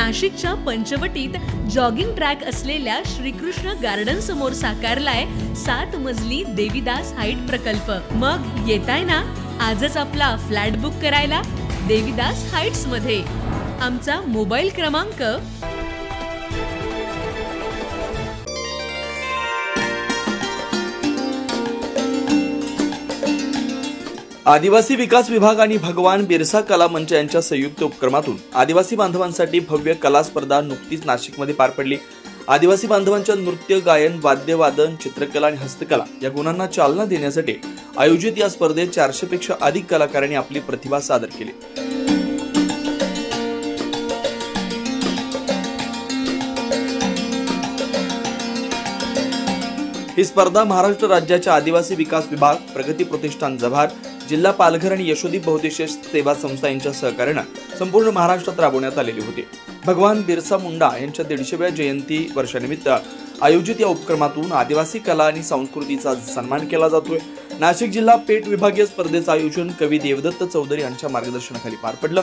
नाशिकच्या पंचवटीत jogging track असलेल्या Shrikrishna garden समोर साकारलाय 7 मजली देवीदास हाईट प्रकल्प। मग येताय ना आजच आपला फ्लॅट बुक करायला देवीदास हाईट्स मध्ये। आमचा मोबाईल क्रमांक आदिवासी विकास विभाग आणि भगवान बिरसा कला मंच यांच्या संयुक्त उपक्रमातून आदिवासी बांधवांसाठी भव्य कला स्पर्धा नुकतीच नाशिकमध्ये पार पडली। आदिवासी बांधवांच्या नृत्य, गायन, वाद्यवादन, चित्रकला आणि हस्तकला या गुणांना चालना देण्यासाठी आयोजित या स्पर्धेत 400 पेक्षा अधिक कलाकारांनी आपली प्रतिभा सादर केली। ही स्पर्धा महाराष्ट्र राज्याच्या आदिवासी विकास विभाग, प्रगती प्रतिष्ठान जव्हार, जिल्हा पालघर आणि यशोदीप बहुउद्देशीय सेवा संस्था यांच्या सहकार्याने संपूर्ण महाराष्ट्रात राबवण्यात आलेली होती। भगवान बिरसा मुंडा यांच्या 150व्या जयंती वर्षानिमित्त आयोजित या उपक्रमातून आदिवासी कला आणि संस्कृतीचा सन्मान केला जातोय। नाशिक जिल्हा पेठ विभागीय स्पर्धेचं आयोजन कवी देवदत्त चौधरी यांच्या मार्गदर्शनाखाली पार पडलं।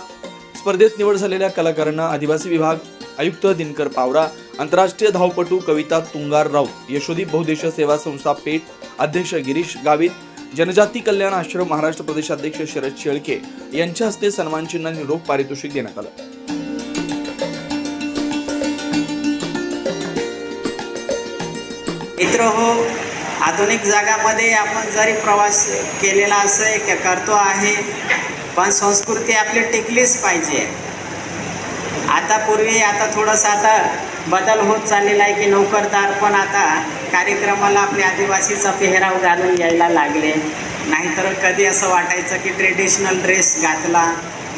स्पर्धेत निवड झालेल्या कलाकारांना आदिवासी विभाग आयुक्त दिनकर पावरा, आंतरराष्ट्रीय धावपटू कविता तुंगार राऊत, यशोदीप बहुउद्देशीय सेवा संस्था पेठ अध्यक्ष गिरीश गावित, जनजाती कल्याण आश्रम महाराष्ट्र प्रदेशाध्यक्ष शरद शेळके यांच्या हस्ते सन्मान चिन्ह आणि रोख पारितोषिक देण्यात आलं। मित्रहो, आधुनिक जगामध्ये आपण जरी प्रवास केलेला असेल करतो आहे, पण संस्कृती आपली टिकलीच पाहिजे। आता थोडंसं आता बदल होत चाललेला आहे की नोकरदार पण आता कार्यक्रमाला आपले आदिवासीचा पेहराव घालून यायला लागले। नाहीतर कधी असं वाटायचं की ट्रेडिशनल ड्रेस घातला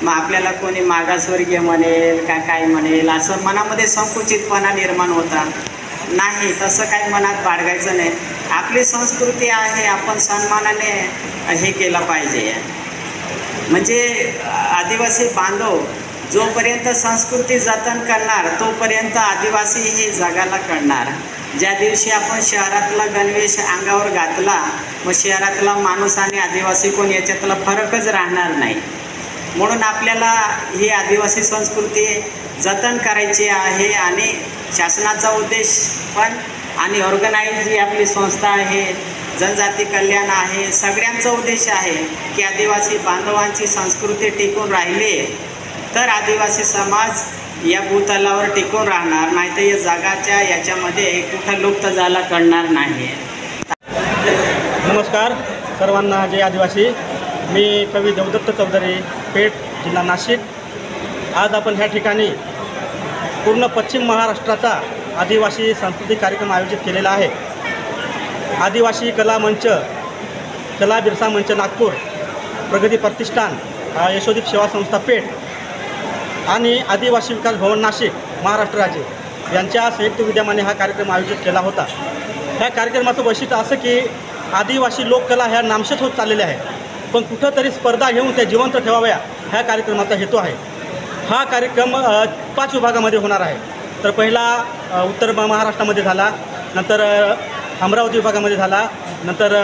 मग आपल्याला कोणी मागासवर्गीय म्हणेल का काय म्हणेल, असं मनामध्ये संकुचितपणा निर्माण होता। नाही, तसं काही मनात बाळगायचं नाही। आपली संस्कृती आहे, आपण सन्मानाने हे केलं पाहिजे। म्हणजे आदिवासी बांधव जोपर्यंत संस्कृती जतन करणार तोपर्यंत आदिवासी हे जगाला कळणार। ज्या दिवशी आपण शहरातला गणवेश अंगावर घातला मग शहरातला माणूस आणि आदिवासी कोण याच्यातला फरकच राहणार नाही। म्हणून आपल्याला ही आदिवासी संस्कृती जतन करायची आहे आणि शासनाचा उद्देश पण आणि ऑर्गनाइज जी आपली संस्था आहे, जनजाती कल्याण आहे, सगळ्यांचा उद्देश आहे की आदिवासी बांधवांची संस्कृती टिकून राहिली तर आदिवासी समाज या भूतलावर टिकून राहणार, नाही तर या जगाच्या याच्यामध्ये कुठं लुप्त झाला कळणार नाही। नमस्कार सर्वांना, जय आदिवासी। मी कवी देवदत्त चौधरी, पेठ, जिल्हा नाशिक। आज आपण ह्या ठिकाणी पूर्ण पश्चिम महाराष्ट्राचा आदिवासी सांस्कृतिक कार्यक्रम आयोजित केलेला आहे। आदिवासी कला मंच, कला बिरसा मंच नागपूर, प्रगती प्रतिष्ठान, यशोदीप सेवा संस्था पेठ आणि आदिवासी विकास भवन नाशिक महाराष्ट्र राज्य यांच्या संयुक्त विद्यमाने हा कार्यक्रम आयोजित केला होता। ह्या कार्यक्रमाचं वैशिष्ट्य असं की आदिवासी लोककला ह्या नामशेष होत चाललेल्या आहे, पण कुठंतरी स्पर्धा घेऊन त्या जिवंत ठेवाव्या ह्या कार्यक्रमाचा हेतू आहे। हा कार्यक्रम 5 विभागामध्ये होणार आहे। तर पहिला उत्तर महाराष्ट्रामध्ये झाला, नंतर अमरावती विभागामध्ये झाला, नंतर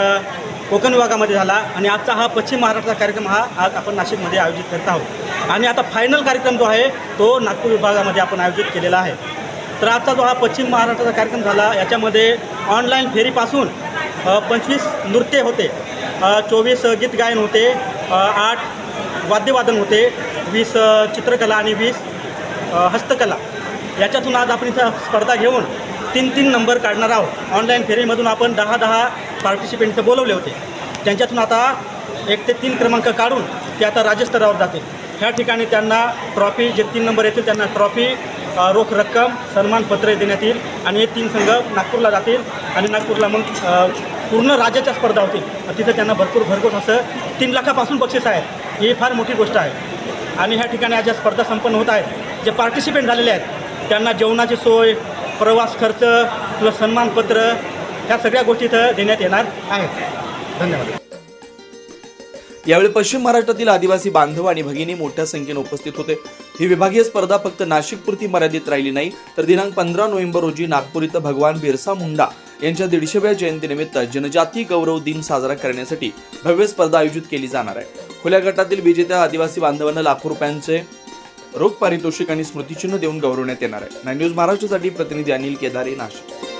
कोकण विभागामध्ये झाला आणि आजचा हा पश्चिम महाराष्ट्राचा कार्यक्रम हा आज आपण नाशिकमध्ये आयोजित करत आहोत। आणि आता फायनल कार्यक्रम जो आहे तो नागपूर विभागामध्ये आपण आयोजित केलेला आहे। तर आजचा जो हा पश्चिम महाराष्ट्राचा कार्यक्रम झाला याच्यामध्ये ऑनलाईन फेरीपासून 25 नृत्य होते, 24 गीत गायन होते, 8 वाद्यवादन होते, 20 चित्रकला आणि 20 हस्तकला। याच्यातून आज आपण इथं स्पर्धा घेऊन 3 नंबर काढणार आहोत। ऑनलाईन फेरीमधून आपण 10 पार्टिसिपेंट बोलवले होते, त्यांच्यातून आता 1 ते 3 क्रमांक काढून ते आता राज्यस्तरावर जातील। ह्या ठिकाणी त्यांना ट्रॉफी, जे 3 नंबर येतील त्यांना ट्रॉफी, रोख रक्कम, सन्मानपत्र देण्यात येईल आणि हे 3 संघ नागपूरला जातील आणि नागपूरला मग पूर्ण राज्याच्या स्पर्धा होतील। तिथं त्यांना भरघोस असं 3 लाखापासून बक्षीस आहेत। ही फार मोठी गोष्ट आहे। आणि ह्या ठिकाणी आज ज्या स्पर्धा संपन्न होत आहेत, जे पार्टिसिपेंट झालेले आहेत त्यांना जेवणाची सोय, प्रवास खर्च किंवा सन्मानपत्र ह्या सगळ्या गोष्टी इथं देण्यात येणार आहेत। धन्यवाद। यावेळी पश्चिम महाराष्ट्रातील आदिवासी बांधव आणि भगिनी मोठ्या संख्येने उपस्थित होते। ही विभागीय स्पर्धा फक्त नाशिकपुरती मर्यादित राहिली नाही, तर दिनांक 15 नोव्हेंबर रोजी नागपूर इथं भगवान बिरसा मुंडा यांच्या 150व्या जयंतीनिमित्त जनजाती गौरव दिन साजरा करण्यासाठी भव्य स्पर्धा आयोजित केली जाणार आहे। खुल्या गटातील विजेत्या आदिवासी बांधवांना लाखो रुपयांचे रोख पारितोषिक आणि स्मृतिचिन्ह देऊन गौरवण्यात येणार आहे। 9 न्यूज महाराष्ट्रासाठी प्रतिनिधी अनिल केदारे, नाशिक।